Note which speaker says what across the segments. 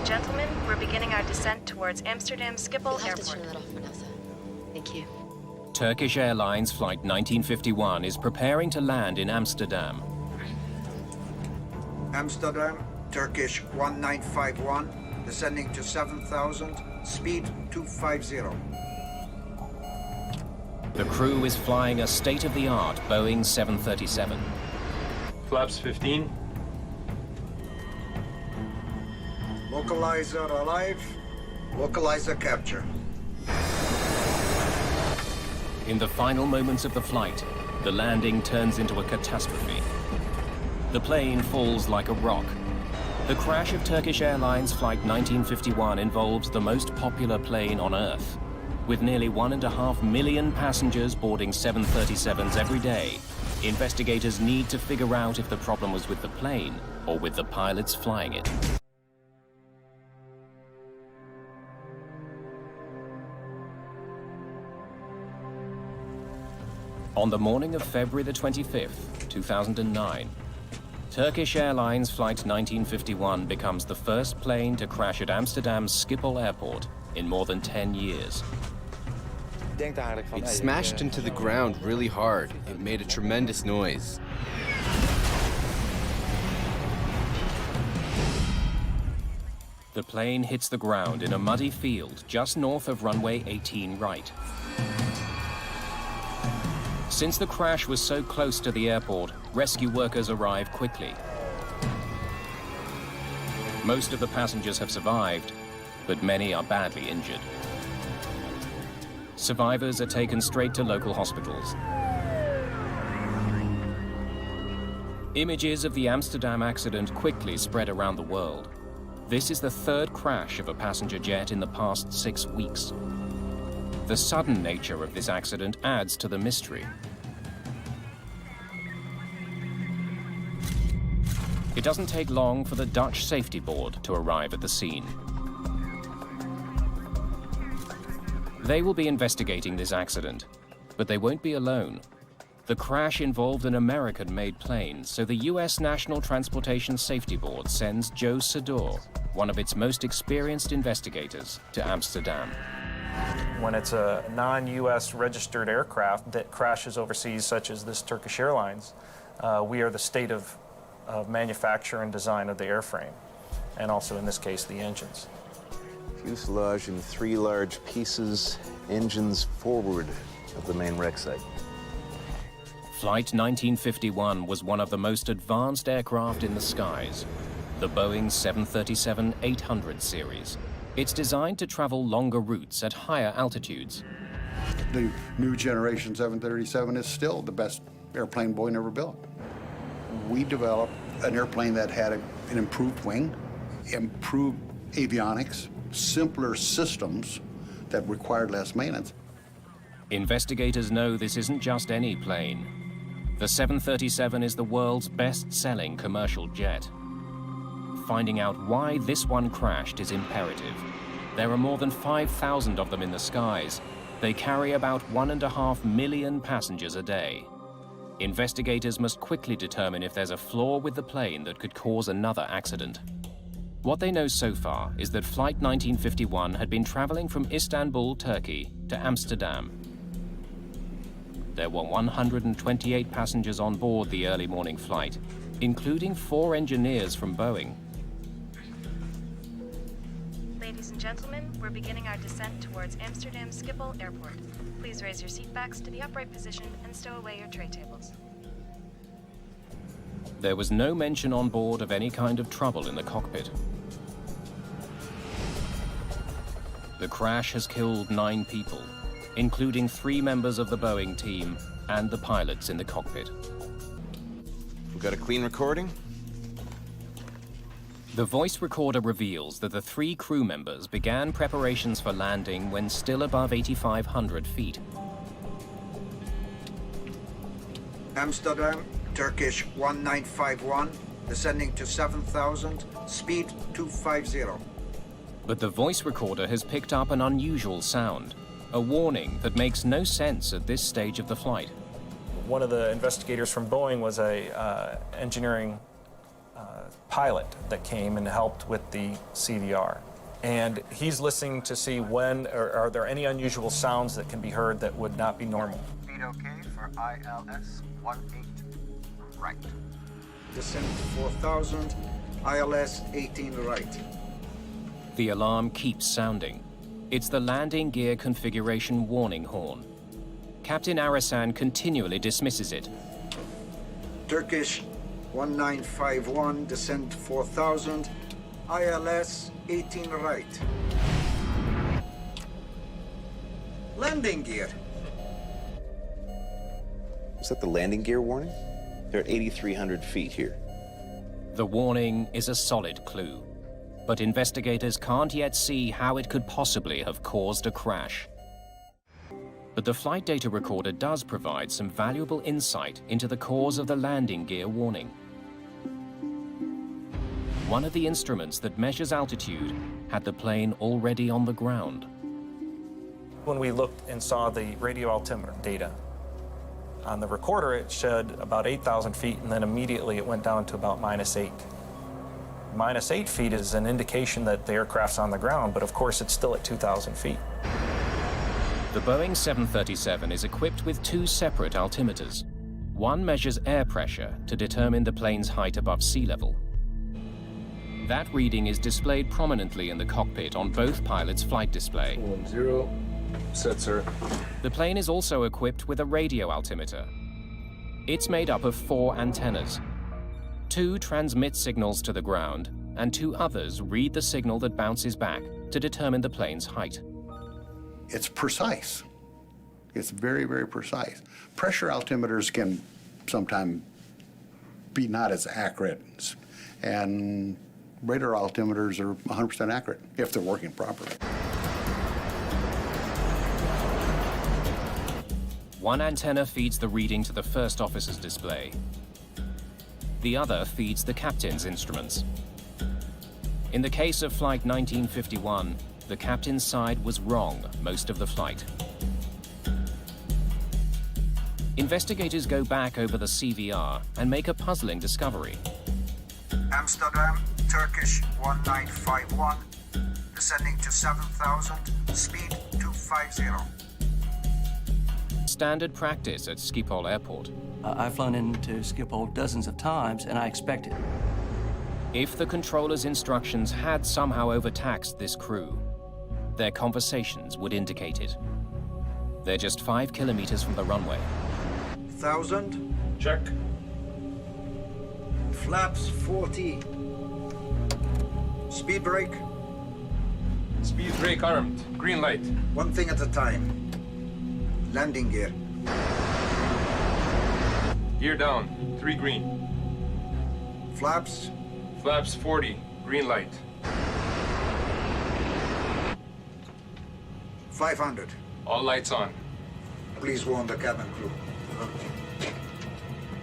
Speaker 1: and gentlemen, we're beginning our descent towards Amsterdam Schiphol
Speaker 2: You'll have to
Speaker 1: Airport.
Speaker 2: turn that off, Vanessa. Thank you.
Speaker 3: Turkish Airlines Flight 1951 is preparing to land in Amsterdam.
Speaker 4: Amsterdam, Turkish 1951, descending to 7,000, speed 250.
Speaker 3: The crew is flying a state-of-the-art Boeing 737.
Speaker 5: Flaps 15.
Speaker 4: Localizer alive, localizer capture.
Speaker 3: In the final moments of the flight, the landing turns into a catastrophe. The plane falls like a rock. The crash of Turkish Airlines Flight 1951 involves the most popular plane on Earth. With nearly 1.5 million passengers boarding 737s every day, investigators need to figure out if the problem was with the plane or with the pilots flying it. On the morning of February the 25th, 2009, Turkish Airlines Flight 1951 becomes the first plane to crash at Amsterdam's Schiphol Airport in more than 10 years.
Speaker 6: It smashed into the ground really hard. It made a tremendous noise.
Speaker 3: The plane hits the ground in a muddy field just north of runway 18 right. Since the crash was so close to the airport, rescue workers arrive quickly. Most of the passengers have survived, but many are badly injured. Survivors are taken straight to local hospitals. Images of the Amsterdam accident quickly spread around the world. This is the third crash of a passenger jet in the past 6 weeks. The sudden nature of this accident adds to the mystery. It doesn't take long for the Dutch Safety Board to arrive at the scene. They will be investigating this accident, but they won't be alone. The crash involved an American-made plane, so the US National Transportation Safety Board sends Joe Sador, one of its most experienced investigators, to Amsterdam.
Speaker 7: When it's a non-US registered aircraft that crashes overseas, such as this Turkish Airlines, we are the state of manufacture and design of the airframe, and also in this case the engines.
Speaker 8: Fuselage in 3 large pieces, engines forward of the main wreck site.
Speaker 3: Flight 1951 was one of the most advanced aircraft in the skies, the Boeing 737-800 series. It's designed to travel longer routes at higher altitudes.
Speaker 9: The new generation 737 is still the best airplane Boeing ever built. We developed an airplane that had an improved wing, improved avionics, simpler systems that required less maintenance.
Speaker 3: Investigators know this isn't just any plane. The 737 is the world's best-selling commercial jet. Finding out why this one crashed is imperative. There are more than 5,000 of them in the skies. They carry about 1.5 million passengers a day. Investigators must quickly determine if there's a flaw with the plane that could cause another accident. What they know so far is that Flight 1951 had been traveling from Istanbul, Turkey, to Amsterdam. There were 128 passengers on board the early morning flight, including 4 engineers from Boeing.
Speaker 1: Ladies and gentlemen, we're beginning our descent towards Amsterdam Schiphol Airport. Please raise your seatbacks to the upright position and stow away your tray tables.
Speaker 3: There was no mention on board of any kind of trouble in the cockpit. The crash has killed 9 people, including 3 members of the Boeing team and the pilots in the cockpit.
Speaker 8: We got a clean recording?
Speaker 3: The voice recorder reveals that the 3 crew members began preparations for landing when still above 8,500 feet.
Speaker 4: Amsterdam, Turkish 1951, descending to 7,000, speed 250.
Speaker 3: But the voice recorder has picked up an unusual sound, a warning that makes no sense at this stage of the flight.
Speaker 7: One of the investigators from Boeing was a engineering pilot that came and helped with the CVR. And he's listening to see when, or are there any unusual sounds that can be heard that would not be normal.
Speaker 4: Speed okay for ILS 18 right. Descent 4000, ILS 18 right.
Speaker 3: The alarm keeps sounding. It's the landing gear configuration warning horn. Captain Arasan continually dismisses it.
Speaker 4: Turkish 1951, descent 4000, ILS 18 right. Landing gear.
Speaker 8: Is that the landing gear warning? They're at 8,300 feet here.
Speaker 3: The warning is a solid clue, but investigators can't yet see how it could possibly have caused a crash. But the flight data recorder does provide some valuable insight into the cause of the landing gear warning. One of the instruments that measures altitude had the plane already on the ground.
Speaker 7: When we looked and saw the radio altimeter data, on the recorder it showed about 8,000 feet, and then immediately it went down to about -8. -8 feet is an indication that the aircraft's on the ground, but of course it's still at 2,000 feet.
Speaker 3: The Boeing 737 is equipped with two separate altimeters. One measures air pressure to determine the plane's height above sea level. That reading is displayed prominently in the cockpit on both pilots' flight display.
Speaker 5: 10, set, sir.
Speaker 3: The plane is also equipped with a radio altimeter. It's made up of 4 antennas. 2 transmit signals to the ground, and 2 others read the signal that bounces back to determine the plane's height.
Speaker 9: It's precise. It's very, very precise. Pressure altimeters can sometimes be not as accurate, and radar altimeters are 100% accurate if they're working properly.
Speaker 3: One antenna feeds the reading to the first officer's display. The other feeds the captain's instruments. In the case of Flight 1951, the captain's side was wrong most of the flight. Investigators go back over the CVR and make a puzzling discovery.
Speaker 4: Amsterdam, Turkish 1951, descending to 7000, speed 250.
Speaker 3: Standard practice at Schiphol Airport.
Speaker 10: I've flown into Schiphol dozens of times, and I expect it.
Speaker 3: If the controller's instructions had somehow overtaxed this crew, their conversations would indicate it. They're just 5 kilometers from the runway.
Speaker 4: 1000.
Speaker 5: Check.
Speaker 4: Flaps 40. Speed brake.
Speaker 5: Speed brake armed. Green light.
Speaker 4: One thing at a time. Landing gear.
Speaker 5: Gear down. 3 green.
Speaker 4: Flaps.
Speaker 5: Flaps 40. Green light.
Speaker 4: 500.
Speaker 5: All lights on.
Speaker 4: Please warn the cabin crew.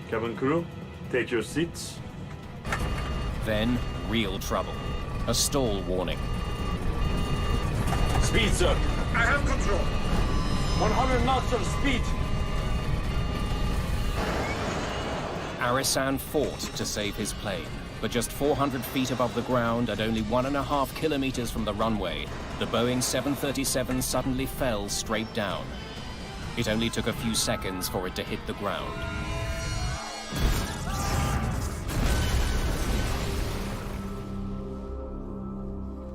Speaker 11: Cabin crew, take your seats.
Speaker 3: Then, real trouble. A stall warning.
Speaker 11: Speed, sir.
Speaker 4: I have control.
Speaker 11: 100 knots of speed.
Speaker 3: Arasan fought to save his plane, but just 400 feet above the ground and only 1.5 kilometers from the runway, the Boeing 737 suddenly fell straight down. It only took a few seconds for it to hit the ground.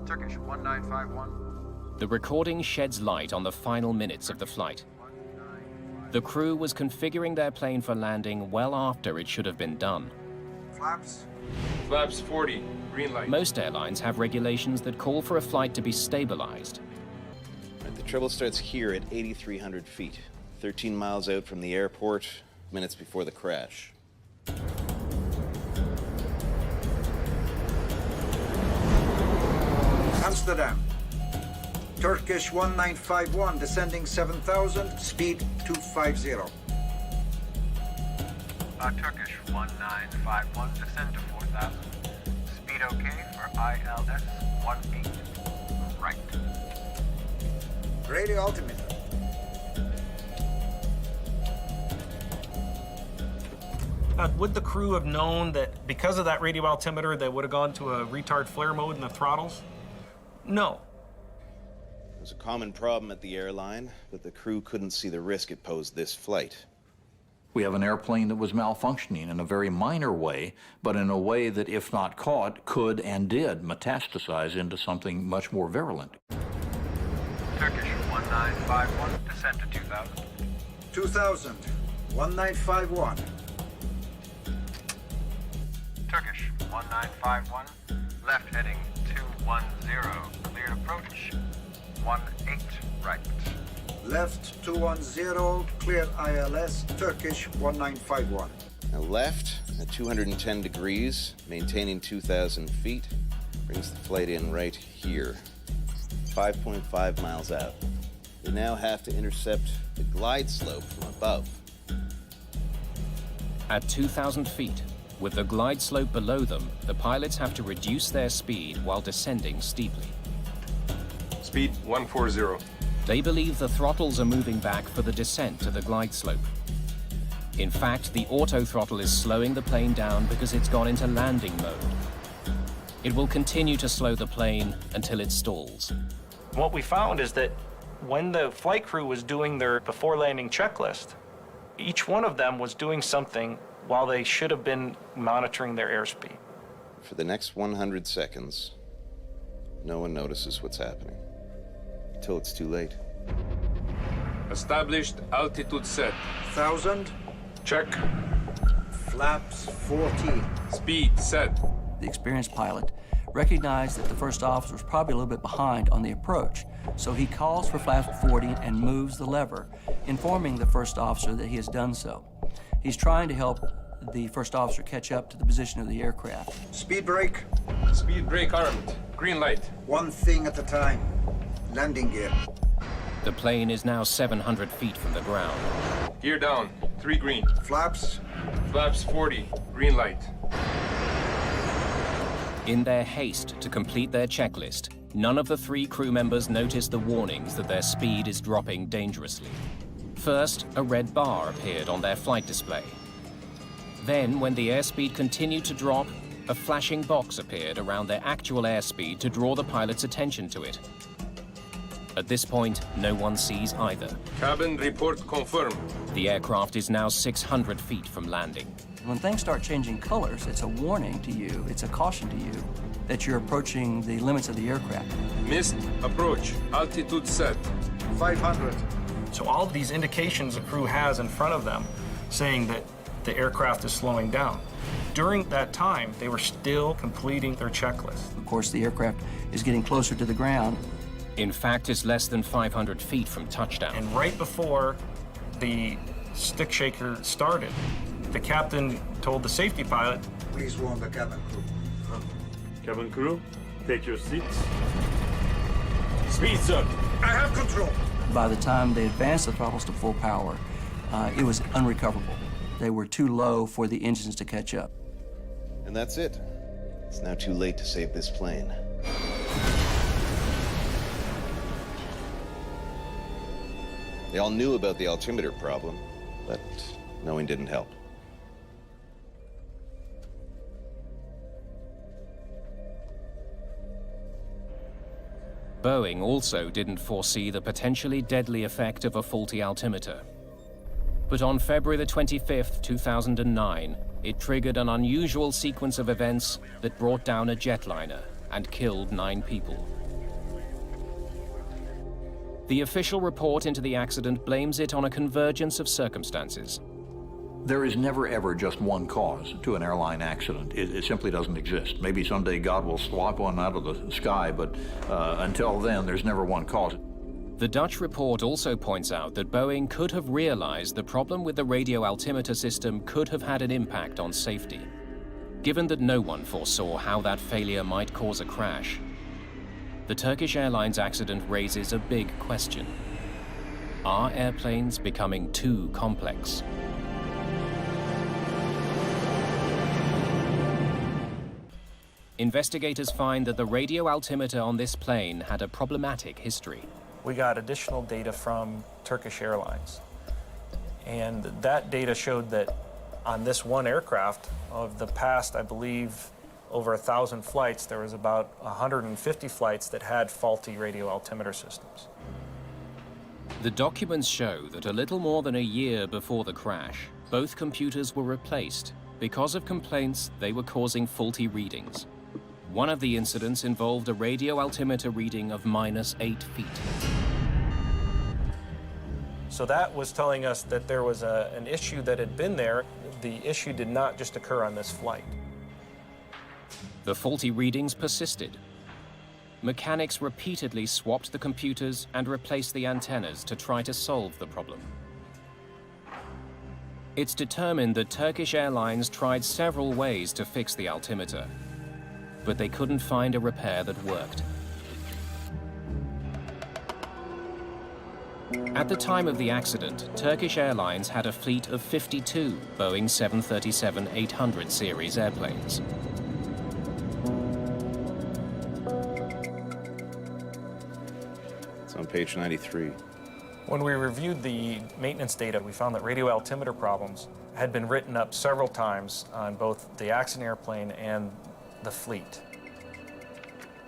Speaker 4: Turkish 1951.
Speaker 3: The recording sheds light on the final minutes of the flight. The crew was configuring their plane for landing well after it should have been done.
Speaker 4: Flaps.
Speaker 5: Flaps 40. Green light.
Speaker 3: Most airlines have regulations that call for a flight to be stabilized.
Speaker 8: The trouble starts here at 8,300 feet, 13 miles out from the airport, minutes before the crash.
Speaker 4: Amsterdam. Turkish 1951, descending 7000, speed 250.
Speaker 12: Turkish 1951, descend to 4000. Speed okay for ILS 18 right.
Speaker 4: Radio altimeter.
Speaker 7: Would the crew have known that because of that radio altimeter, they would have gone to a retard flare mode in the throttles? No.
Speaker 8: It was a common problem at the airline, but the crew couldn't see the risk it posed this flight.
Speaker 13: We have an airplane that was malfunctioning in a very minor way, but in a way that, if not caught, could and did metastasize into something much more virulent.
Speaker 12: Turkish 1951, descent to 2000.
Speaker 4: 2000, 1951.
Speaker 12: Turkish 1951, left heading 210, cleared approach 18 right.
Speaker 4: Left 210, clear ILS, Turkish 1951.
Speaker 8: Now left at 210 degrees, maintaining 2,000 feet, brings the flight in right here, 5.5 miles out. They now have to intercept the glide slope from above.
Speaker 3: At 2,000 feet, with the glide slope below them, the pilots have to reduce their speed while descending steeply.
Speaker 5: Speed 140.
Speaker 3: They believe the throttles are moving back for the descent to the glide slope. In fact, the auto throttle is slowing the plane down because it's gone into landing mode. It will continue to slow the plane until it stalls.
Speaker 7: What we found is that when the flight crew was doing their before landing checklist, each one of them was doing something while they should have been monitoring their airspeed.
Speaker 8: For the next 100 seconds, no one notices what's happening. Until it's too late.
Speaker 5: Established altitude set.
Speaker 4: 1000.
Speaker 5: Check.
Speaker 4: Flaps 40.
Speaker 5: Speed set.
Speaker 10: The experienced pilot recognized that the first officer was probably a little bit behind on the approach, so he calls for flaps 40 and moves the lever, informing the first officer that he has done so. He's trying to help the first officer catch up to the position of the aircraft.
Speaker 4: Speed brake.
Speaker 5: Speed brake armed. Green light.
Speaker 4: One thing at a time. Landing gear.
Speaker 3: The plane is now 700 feet from the ground.
Speaker 5: Gear down. 3 green.
Speaker 4: Flaps.
Speaker 5: Flaps 40. Green light.
Speaker 3: In their haste to complete their checklist, none of the 3 crew members noticed the warnings that their speed is dropping dangerously. First, a red bar appeared on their flight display. Then, when the airspeed continued to drop, a flashing box appeared around their actual airspeed to draw the pilot's attention to it. At this point, no one sees either.
Speaker 5: Cabin report confirmed.
Speaker 3: The aircraft is now 600 feet from landing.
Speaker 10: When things start changing colors, it's a warning to you, it's a caution to you that you're approaching the limits of the aircraft.
Speaker 5: Missed approach. Altitude set.
Speaker 4: 500.
Speaker 7: So all of these indications the crew has in front of them saying that the aircraft is slowing down. During that time, they were still completing their checklist.
Speaker 10: Of course, the aircraft is getting closer to the ground.
Speaker 3: In fact, it's less than 500 feet from touchdown.
Speaker 7: And right before the stick shaker started, the captain told the safety pilot,
Speaker 4: Please warn the cabin crew.
Speaker 11: Cabin crew, take your seats.
Speaker 5: Speed, sir.
Speaker 4: I have control.
Speaker 10: By the time they advanced the throttles to full power, it was unrecoverable. They were too low for the engines to catch up.
Speaker 8: And that's it. It's now too late to save this plane. They all knew about the altimeter problem, but knowing didn't help.
Speaker 3: Boeing also didn't foresee the potentially deadly effect of a faulty altimeter. But on February the 25th, 2009, it triggered an unusual sequence of events that brought down a jetliner and killed 9 people. The official report into the accident blames it on a convergence of circumstances.
Speaker 13: There is never, ever just one cause to an airline accident. It simply doesn't exist. Maybe someday God will swap one out of the sky, but until then, there's never one cause.
Speaker 3: The Dutch report also points out that Boeing could have realized the problem with the radio altimeter system could have had an impact on safety. Given that no one foresaw how that failure might cause a crash, the Turkish Airlines accident raises a big question. Are airplanes becoming too complex? Investigators find that the radio altimeter on this plane had a problematic history.
Speaker 7: We got additional data from Turkish Airlines, and that data showed that On this one aircraft, of the past, I believe, over 1,000 flights, there was about 150 flights that had faulty radio altimeter systems.
Speaker 3: The documents show that a little more than a year before the crash, both computers were replaced because of complaints they were causing faulty readings. One of the incidents involved a radio altimeter reading of -8 feet.
Speaker 7: So that was telling us that there was an issue that had been there. The issue did not just occur on this flight.
Speaker 3: The faulty readings persisted. Mechanics repeatedly swapped the computers and replaced the antennas to try to solve the problem. It's determined that Turkish Airlines tried several ways to fix the altimeter, but they couldn't find a repair that worked. At the time of the accident, Turkish Airlines had a fleet of 52 Boeing 737-800 series airplanes.
Speaker 8: It's on page 93.
Speaker 7: When we reviewed the maintenance data, we found that radio altimeter problems had been written up several times on both the accident airplane and the fleet.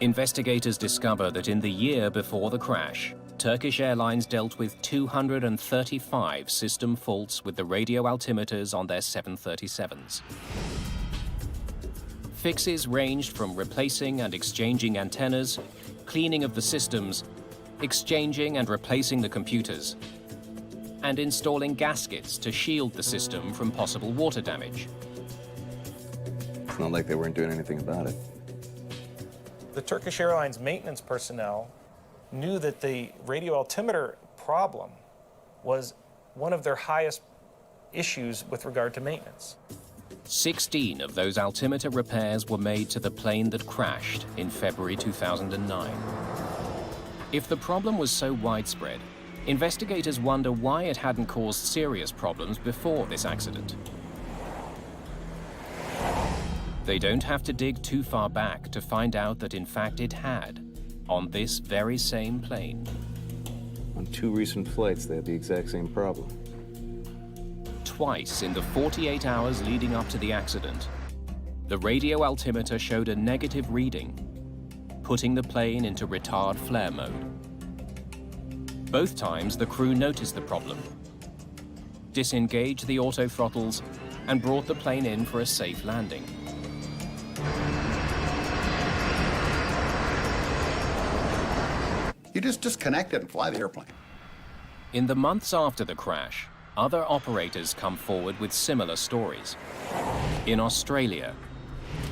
Speaker 3: Investigators discover that in the year before the crash, Turkish Airlines dealt with 235 system faults with the radio altimeters on their 737s. Fixes ranged from replacing and exchanging antennas, cleaning of the systems, exchanging and replacing the computers, and installing gaskets to shield the system from possible water damage.
Speaker 8: It's not like they weren't doing anything about it.
Speaker 7: The Turkish Airlines maintenance personnel knew that the radio altimeter problem was one of their highest issues with regard to maintenance.
Speaker 3: 16 of those altimeter repairs were made to the plane that crashed in February 2009. If the problem was so widespread, investigators wonder why it hadn't caused serious problems before this accident. They don't have to dig too far back to find out that in fact it had, on this very same plane.
Speaker 8: On 2 recent flights, they had the exact same problem.
Speaker 3: Twice in the 48 hours leading up to the accident, the radio altimeter showed a negative reading, putting the plane into retard flare mode. Both times, the crew noticed the problem, disengaged the auto throttles, and brought the plane in for a safe landing.
Speaker 9: You just disconnect it and fly the airplane.
Speaker 3: In the months after the crash, other operators come forward with similar stories. In Australia,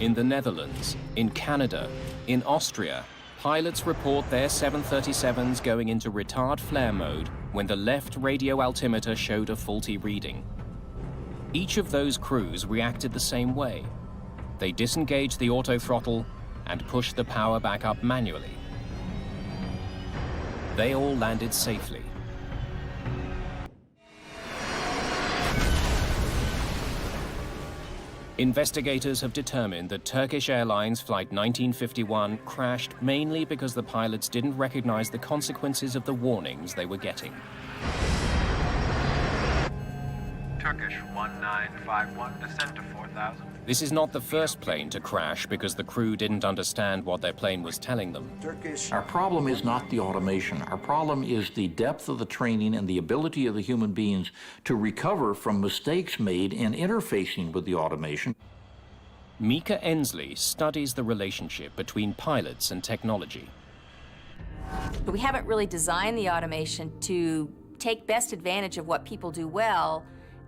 Speaker 3: in the Netherlands, in Canada, in Austria, pilots report their 737s going into retard flare mode when the left radio altimeter showed a faulty reading. Each of those crews reacted the same way. They disengaged the auto throttle and pushed the power back up manually. They all landed safely. Investigators have determined that Turkish Airlines Flight 1951 crashed mainly because the pilots didn't recognize the consequences of the warnings they were getting.
Speaker 12: Turkish 1951, descend to 4,000.
Speaker 3: This is not the first plane to crash because the crew didn't understand what their plane was telling them.
Speaker 13: Our problem is not the automation. Our problem is the depth of the training and the ability of the human beings to recover from mistakes made in interfacing with the automation.
Speaker 3: Mika Ensley studies the relationship between pilots and technology.
Speaker 14: But we haven't really designed the automation to take best advantage of what people do well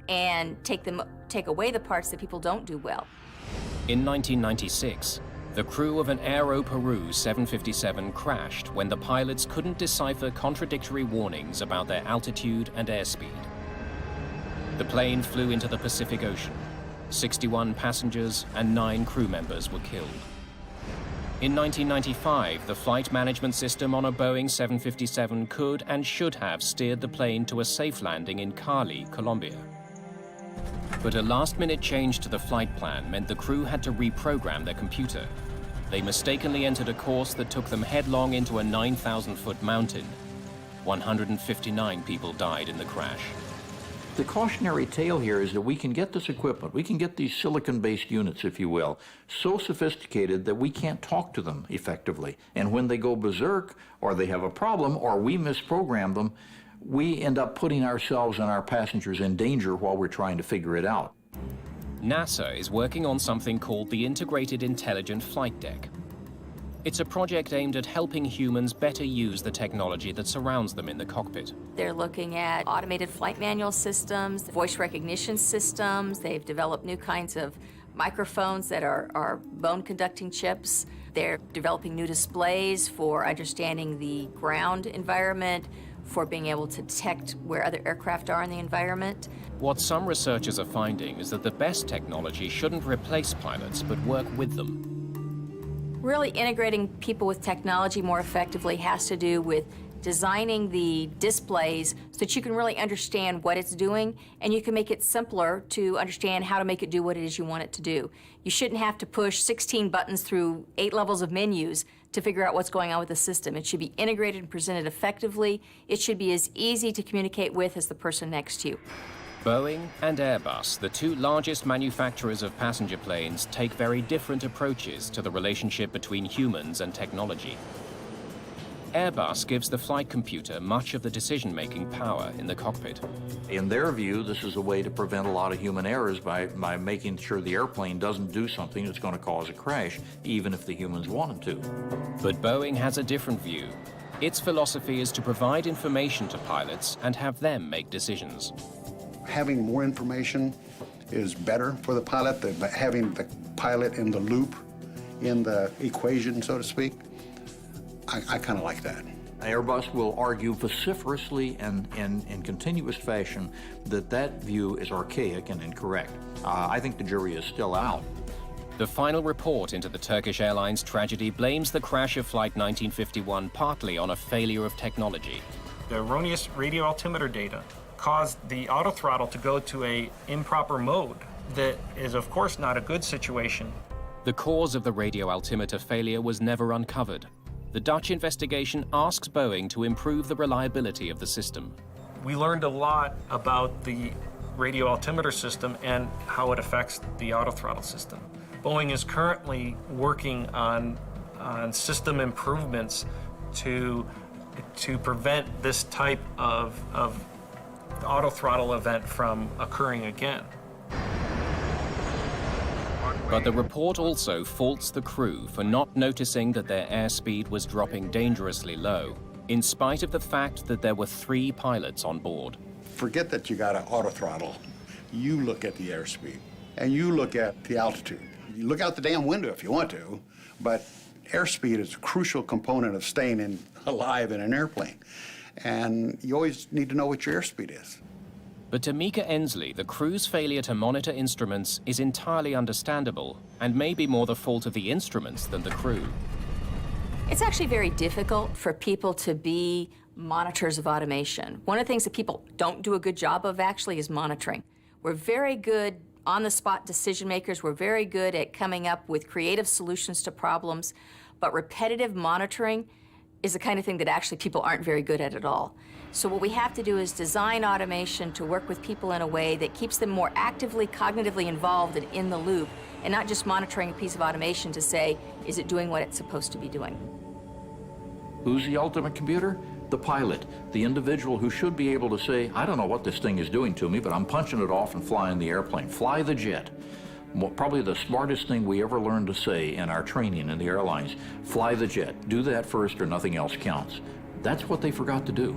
Speaker 14: and take away the parts that people don't do well.
Speaker 3: In 1996, the crew of an Aero Peru 757 crashed when the pilots couldn't decipher contradictory warnings about their altitude and airspeed. The plane flew into the Pacific Ocean. 61 passengers and 9 crew members were killed. In 1995, the flight management system on a Boeing 757 could and should have steered the plane to a safe landing in Cali, Colombia. But a last-minute change to the flight plan meant the crew had to reprogram their computer. They mistakenly entered a course that took them headlong into a 9,000-foot mountain. 159 people died in the crash.
Speaker 13: The cautionary tale here is that we can get this equipment, we can get these silicon-based units, if you will, so sophisticated that we can't talk to them effectively. And when they go berserk, or they have a problem, or we misprogram them, we end up putting ourselves and our passengers in danger while we're trying to figure it out.
Speaker 3: NASA is working on something called the Integrated Intelligent Flight Deck. It's a project aimed at helping humans better use the technology that surrounds them in the cockpit.
Speaker 14: They're looking at automated flight manual systems, voice recognition systems. They've developed new kinds of microphones that are bone-conducting chips. They're developing new displays for understanding the ground environment, for being able to detect where other aircraft are in the environment.
Speaker 3: What some researchers are finding is that the best technology shouldn't replace pilots, but work with them.
Speaker 14: Really integrating people with technology more effectively has to do with designing the displays so that you can really understand what it's doing, and you can make it simpler to understand how to make it do what it is you want it to do. You shouldn't have to push 16 buttons through 8 levels of menus to figure out what's going on with the system. It should be integrated and presented effectively. It should be as easy to communicate with as the person next to you.
Speaker 3: Boeing and Airbus, the two largest manufacturers of passenger planes, take very different approaches to the relationship between humans and technology. Airbus gives the flight computer much of the decision-making power in the cockpit.
Speaker 13: In their view, this is a way to prevent a lot of human errors by making sure the airplane doesn't do something that's going to cause a crash, even if the humans wanted to.
Speaker 3: But Boeing has a different view. Its philosophy is to provide information to pilots and have them make decisions.
Speaker 9: Having more information is better for the pilot, having the pilot in the loop, in the equation, so to speak. I kind of like that.
Speaker 13: Airbus will argue vociferously and in continuous fashion that view is archaic and incorrect. I think the jury is still out.
Speaker 3: The final report into the Turkish Airlines tragedy blames the crash of Flight 1951 partly on a failure of technology.
Speaker 7: The erroneous radio altimeter data caused the autothrottle to go to an improper mode that is, of course, not a good situation.
Speaker 3: The cause of the radio altimeter failure was never uncovered. The Dutch investigation asks Boeing to improve the reliability of the system.
Speaker 7: We learned a lot about the radio altimeter system and how it affects the autothrottle system. Boeing is currently working on system improvements to prevent this type of autothrottle event from occurring again.
Speaker 3: But the report also faults the crew for not noticing that their airspeed was dropping dangerously low, in spite of the fact that there were 3 pilots on board.
Speaker 9: Forget that you got an autothrottle. You look at the airspeed, and you look at the altitude. You look out the damn window if you want to, but airspeed is a crucial component of staying alive in an airplane. And you always need to know what your airspeed is.
Speaker 3: But to Mika Ensley, the crew's failure to monitor instruments is entirely understandable and may be more the fault of the instruments than the crew.
Speaker 14: It's actually very difficult for people to be monitors of automation. One of the things that people don't do a good job of actually is monitoring. We're very good on-the-spot decision makers. We're very good at coming up with creative solutions to problems, but repetitive monitoring is the kind of thing that actually people aren't very good at all. So what we have to do is design automation to work with people in a way that keeps them more actively, cognitively involved and in the loop, and not just monitoring a piece of automation to say, is it doing what it's supposed to be doing?
Speaker 13: Who's the ultimate computer? The pilot, the individual who should be able to say, I don't know what this thing is doing to me, but I'm punching it off and flying the airplane. Fly the jet. Probably the smartest thing we ever learned to say in our training in the airlines, fly the jet. Do that first or nothing else counts. That's what they forgot to do.